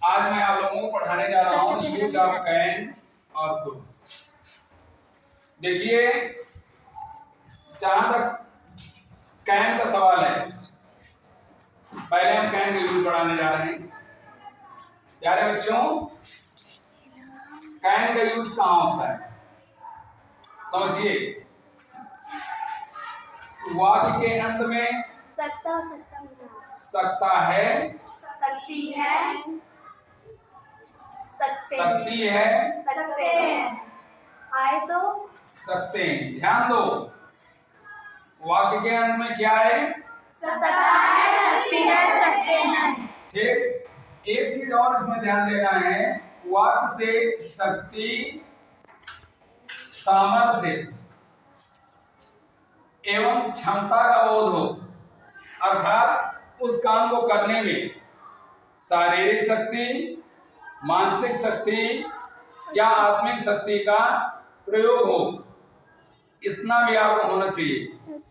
आज मैं आप लोगों को पढ़ाने जा रहा हूँ यूज ऑफ कैन और कुड। देखिए, जहां तक कैन का सवाल है, पहले हम कैन का यूज पढ़ाने जा रहे हैं। प्यारे बच्चों, कैन का यूज कहाँ होता है समझिए। वाक्य के अंत में सकता है, सकती है, सकती है, सकते हैं, आए तो सकते हैं। ध्यान दो, वाक्य के अंत में क्या है? सकता है, सकती है, सकते हैं। ठीक, एक चीज और इसमें ध्यान देना है, वाक्य से शक्ति, सामर्थ्य एवं क्षमता का बोध हो, अर्थात उस काम को करने में शारीरिक शक्ति, मानसिक शक्ति या आत्मिक शक्ति का प्रयोग हो, इतना भी आपको होना चाहिए।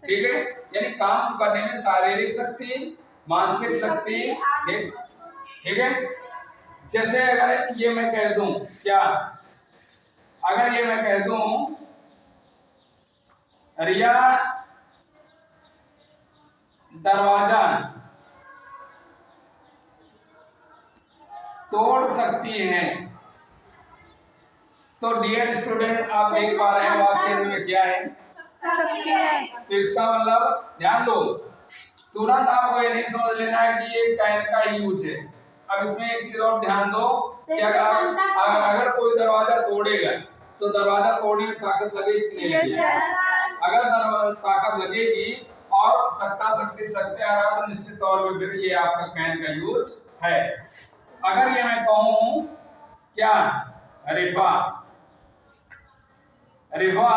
ठीक है, यानी काम करने में शारीरिक शक्ति, मानसिक शक्ति, ठीक है। जैसे अगर ये मैं कह दूं, क्या अगर ये मैं कह दूं रिया दरवाजा तोड़ सकती है, तो डियर स्टूडेंट आप देख पा रहे हैं वाक्य में क्या है? तो इसका मतलब ध्यान दो, तुरंत आपको ये नहीं समझ लेना है कि ये कैन का यूज है। अब इसमें एक चीज और ध्यान दो कि अगर कोई दरवाजा तोड़ेगा तो दरवाजा तोड़ने में ताकत लगेगी कि नहीं लगेगी? अगर ताकत लगेगी और सकता शक्ति सकते आ रहा तो निश्चित तौर पर फिर ये आपका कैन का यूज है। अगर ये मैं कहूं क्या रिफा, रिफा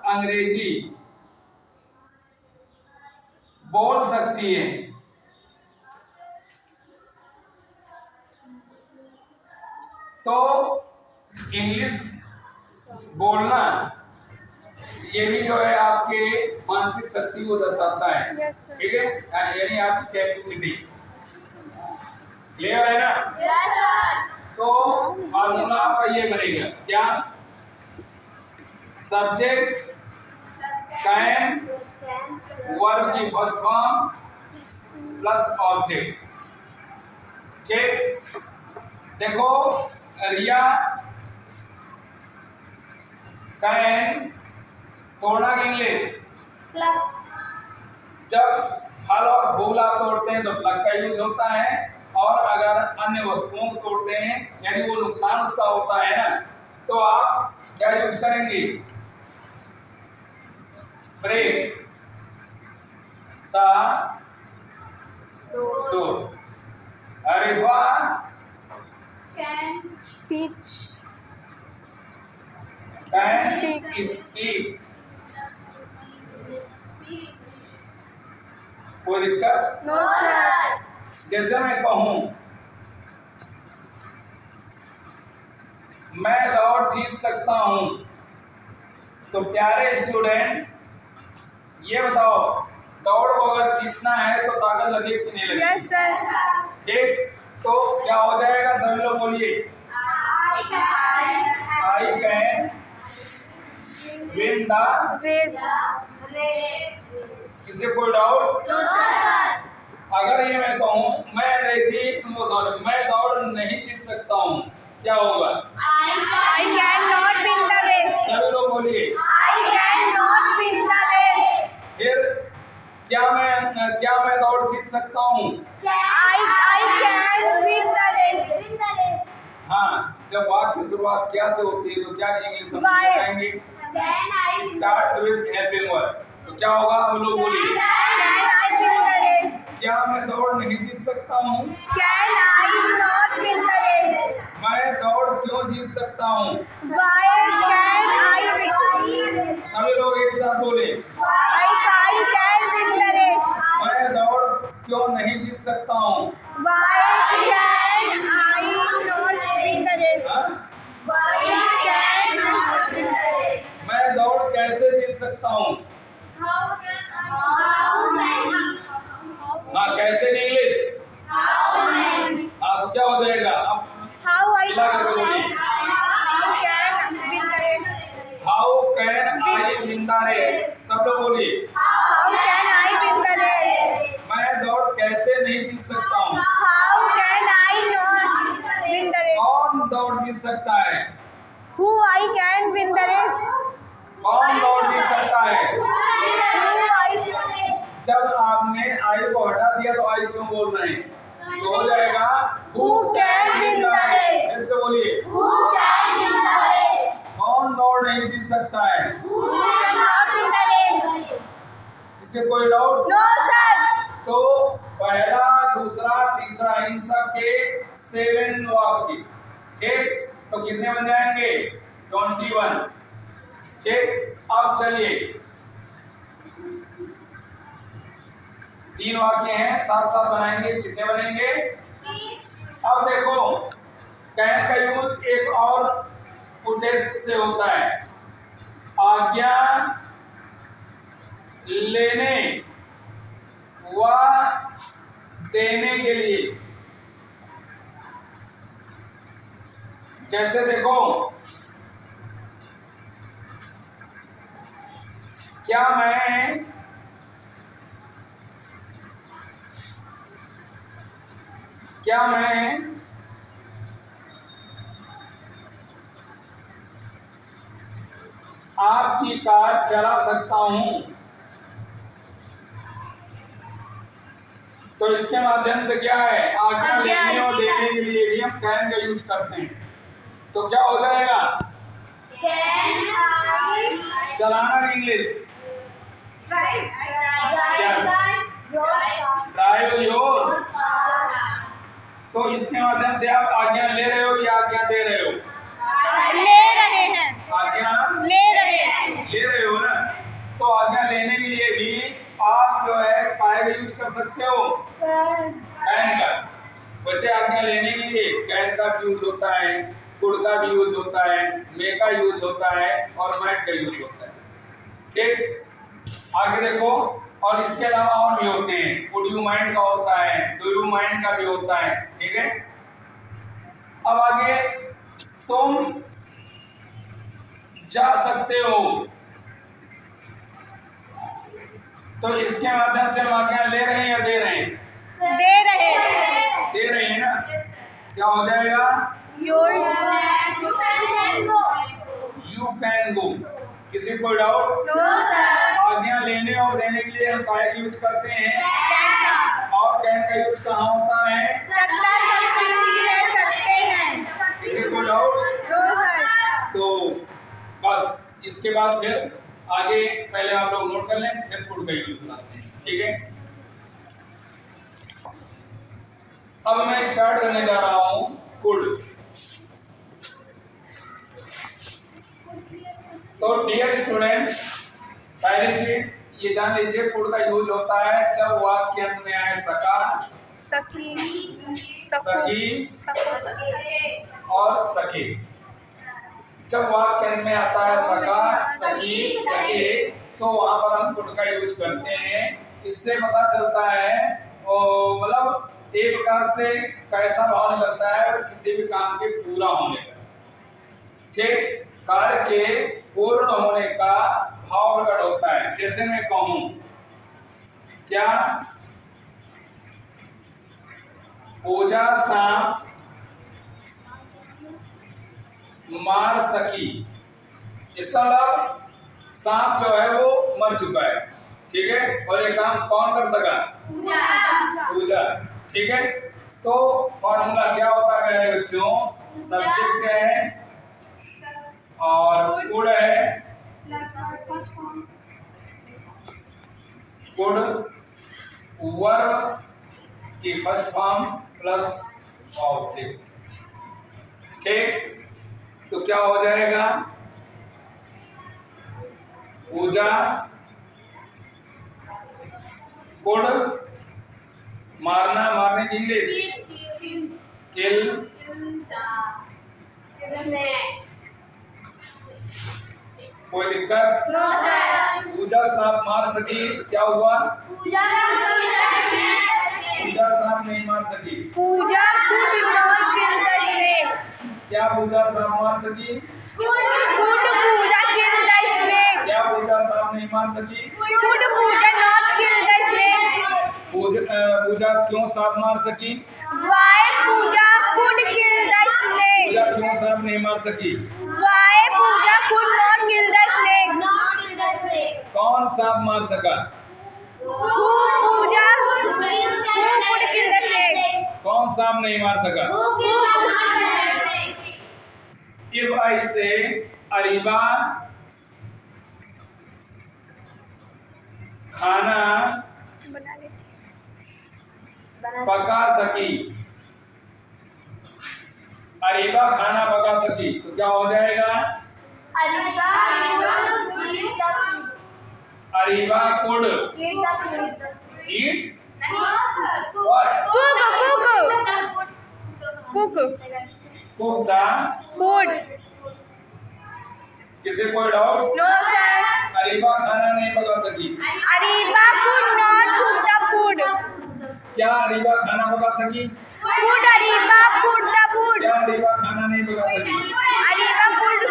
अंग्रेजी बोल सकती है, तो इंग्लिश बोलना ये भी जो है आपके मानसिक शक्ति को दर्शाता है। ठीक है, यानी आपकी कैपेसिटी। क्लियर है ना? सो फॉर्मूला आपका ये बनेगा क्या? सब्जेक्ट कैन, वर्ब की फर्स्ट फॉर्म प्लस ऑब्जेक्ट। ठीक, देखो रिया कैन तोड़ना की इंग्लिश, जब फल और फूल आप तोड़ते हैं तो प्लग का यूज होता है, और अगर अन्य वस्तुओं को तोड़ते हैं यानी वो नुकसान उसका होता है ना, तो आप क्या यूज करेंगे? Break the door. Rifa can Speech. Can speak. कोई दिक्कत? No sir. जैसे मैं कहूं मैं दौड़ जीत सकता हूं, तो प्यारे स्टूडेंट ये बताओ, दौड़ को अगर जीतना है तो ताकत लगे कि नहीं लगे? Yes, sir. ठीक, तो क्या हो जाएगा? सभी लोग बोलिए, I can win the Race. किसी कोई डाउट? No sir. अगर ये मैं कहूं मैं दौड़ नहीं जीत सकता हूं, क्या होगा? I cannot win the race. सभी लोग बोलिए। I cannot win the race. फिर क्या मैं दौड़ जीत सकता हूँ? I can win the race. हाँ, जब वाक्य की शुरुआत क्या से होती है तो क्या इंग्लिश में Why? बताएंगे? Starts with helping verb. तो क्या होगा? हम लोग बोलिए, Can I win the race? क्या मैं दौड़ नहीं जीत सकता हूँ? Can I not win the race? मैं दौड़ क्यों जीत सकता हूँ? Why can I win? सभी लोग एक साथ बोले, I can win the race. मैं दौड़ क्यों नहीं जीत सकता हूँ? Why can I not win the race? हाँ? Why can I not win the race? मैं दौड़ कैसे जीत सकता हूँ? हाँ, कैसे इंग्लिश? हाँ, तो क्या हो जाएगा? अब How I मिला करके बोलिए। how can how can win the race? I win the race? सब लोग बोलिए। How can I win the race? मैं दौड़ कैसे नहीं जीत सकता हूँ? How can I not win the race? कौन दौड़ जीत सकता है? Who I can win the race? कौन दौड़ जीत सकता है? Who I जब आपने आई को हटा दिया तो आई क्यों बोल रहे हैं? तो हो जाएगा Who can win the race? ऐसे बोलिए। Who can win the race? कौन दौड़ नहीं जीत सकता है? Who cannot win the race? इससे कोई डाउट? No sir. तो पहला, दूसरा, तीसरा, इन सब के 7 वाक्य, ठीक? तो कितने बन जाएंगे? 21, ठीक? अब चलिए 3 वाक्य हैं, साथ साथ बनाएंगे, कितने बनेंगे? अब देखो, कैन का यूज एक और उद्देश्य से होता है, आज्ञा लेने व देने के लिए। जैसे देखो, क्या मैं आपकी कार चला सकता हूं? तो इसके माध्यम से क्या है, आज्ञा लेने और देने के लिए भी हम कैन का यूज करते हैं। तो क्या हो जाएगा? Can I चलाना इंग्लिश drive ड्राइव योर। तो इसके माध्यम से आप आज्ञा ले रहे हो या आज्ञा दे रहे हो? ले रहे हैं। आज्ञा ले रहे हैं। ले रहे हो ना। तो आज्ञा लेने के लिए भी आप जो है काय का यूज कर सकते हो, कैन का। वैसे आज्ञा लेने के लिए कैन का भी यूज होता है, कुड का भी यूज होता है, मे का यूज होता है और माइट का यूज होता है, ठीक? आगे देखो, और इसके अलावा और भी होते हैं, वुड यू माइंड का होता है, डू यू माइंड का भी होता है, ठीक है? अब आगे, तुम जा सकते हो। तो इसके माध्यम से हम आज्ञा ले रहे हैं या दे रहे हैं? दे रहे हैं। दे रहे हैं ना। क्या हो जाएगा? Your you can go. किसी को डाउट? No sir. आज्ञा लेने और देने के लिए हम काय का यूज करते हैं, Can का। और कैन का यूज कहाँ होता है? सकता सकते हैं। किसी को डाउट? No sir. तो बस इसके बाद फिर आगे पहले आप लोग नोट कर लें, फिर कुड का यूज करते हैं, ठीक है? अब मैं स्टार्ट करने जा रहा हूं कुड। तो डियर स्टूडेंट्स, पहली चीज ये जान लीजिए, कुड का यूज होता है जब वाक्य अंत में आए सका, सखी, सखी और सके। जब वाक्य अंत में आता है सका, सखी, सके, तो वहां पर हम कुड का यूज करते हैं। इससे पता चलता है मतलब एक प्रकार से कैसा भाव लगता है और किसी भी काम के पूरा होने का, ठीक? कार्य के पूर्ण होने का भाव प्रकट होता है। जैसे मैं कहूं, क्या पूजा सांप मार सकी? इसका मतलब सांप जो है वो मर चुका है, ठीक है? और ये काम कौन कर सका? पूजा, ठीक है? तो फॉर्मूला क्या होता है मेरे बच्चों? सब्जेक्ट है और कुड है, कुड वर्ब की फर्स्ट फॉर्म प्लस ऑब्जेक्ट, ठीक? तो क्या हो जाएगा? पूजा, कुड मारना, मारने की इंग्लिश किल, कोई दिक्कत? No sir. पूजा सांप मार सकी, क्या हुआ? पूजा सांप नहीं मार सकी। पूजा could not kill the snake. क्या पूजा सांप मार सकी? Could Pooja kill the snake? क्या पूजा सांप नहीं मार सकी? Could Pooja not kill the snake? पूजा क्यों सांप मार सकी? Why Pooja could kill the snake? पूजा क्यों सांप नहीं मार सकी? Why Pooja could not kill the snake? कौन सांप मार सका? Who Pooja? Who could kill the snake? कौन सांप नहीं मार सका? If I say अरीबा खाना पका सकी, अरीबा खाना पका सकी, तो क्या हो जाएगा? Areeba could eat what? Cook cook the food. किसी कोई डाउट? No sir. अरीबा खाना नहीं पका सकी। Ariba could not cook the food. क्या अरीबा खाना पका सकी? Could Ariba cook the food? क्या अरीबा खाना नहीं पका सकी? Ariba could.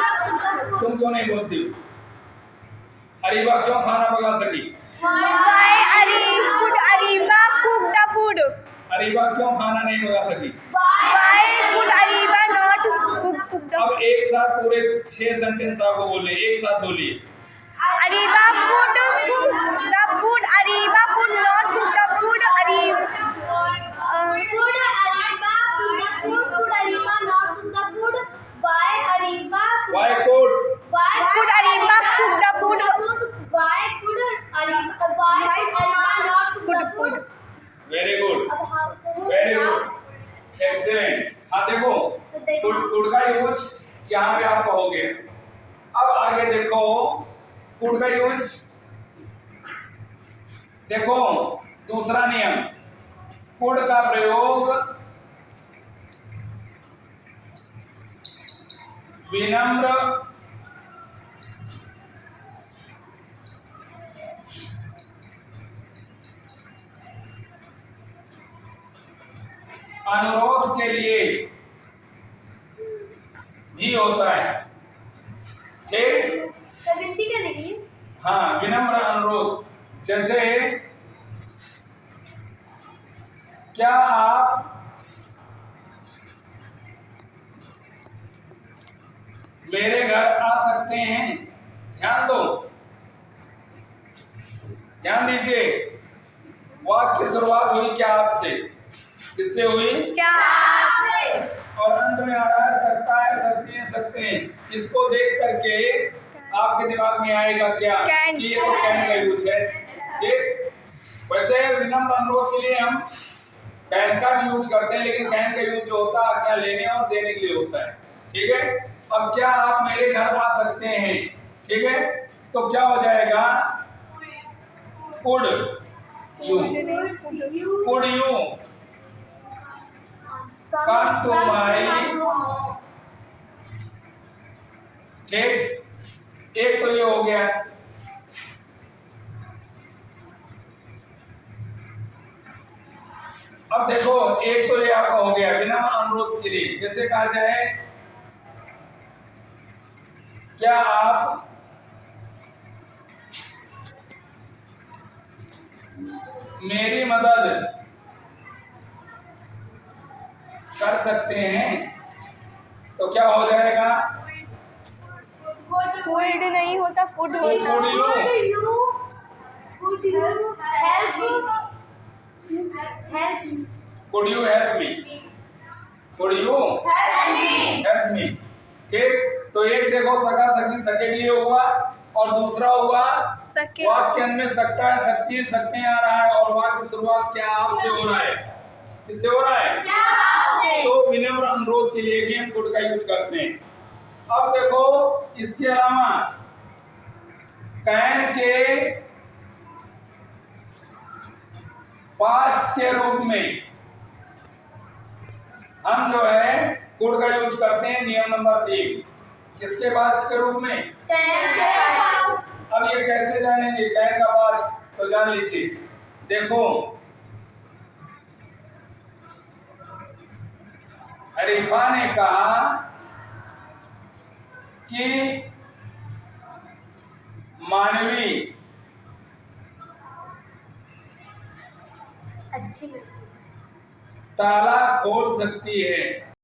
तुम क्यों नहीं बोलती हो? अरीबा क्यों खाना पका सकी? Why could Ariba cook the food? Areeba क्यों खाना नहीं पका सकी? Why could Ariba not cook the अब food? एक साथ पूरे 6 सेंटेंस आपको बोलने, एक साथ बोलिए। Ariba could cook the food. Ariba could not cook the food. Why could? Could Ariba cook the food? Could food. Very good, very good, excellent. हाँ देखो, कुड का यूज यहाँ पे आप कहोगे। अब आगे देखो, कुड का यूज देखो, दूसरा नियम, कुड का प्रयोग विनम्र अनुरोध के लिए ही होता है, ठीक? हाँ, विनम्र अनुरोध। जैसे क्या आप मेरे घर आ सकते हैं? ध्यान दो, ध्यान दीजिए। वाक्य की शुरुआत हुई क्या आपसे? किससे हुई? क्या और अंत में आ रहा है सकता है, सकते हैं, सकते हैं। इसको देख करके आपके दिमाग में आएगा क्या? कैन। कि ये तो कैन का यूज है, ठीक? वैसे विनम्र अनुरोध के लिए हम कैन का भी यूज करते हैं, लेकिन कैन का यूज जो होता है क्या लेने और देने के लिए होता है, ठीक है? अब क्या आप मेरे घर आ सकते हैं, ठीक है? तो क्या हो जाएगा? Could you, could you come to my, ठीक? एक तो ये हो गया। अब देखो, एक तो ये आपका हो गया बिना अनुरोध के लिए। जैसे कहा जाए क्या आप मेरी मदद कर सकते हैं? तो क्या हो जाएगा? कुड नहीं होता, कुड Could होता। Could you help me? Could you help me? ठीक? तो एक देखो सका सकी सके के लिए हुआ, और दूसरा हुआ सके। वाक्य में सकता है, सकती है, सकते हैं आ रहा है, और वाक्य की शुरुआत क्या आपसे हो रहा है? किससे हो रहा है? तो विनम्र अनुरोध के लिए भी हम कुड का यूज करते हैं। अब देखो, इसके अलावा कैन के पास्ट के रूप में हम जो है कुड का यूज करते हैं। नियम नंबर 3, किसके पास्ट के रूप में? अब ये कैसे जानेंगे कैन का पास्ट? तो जान लीजिए, देखो अरीफा ने कहा कि मानवी अच्छी लगती ताला खोल सकती है।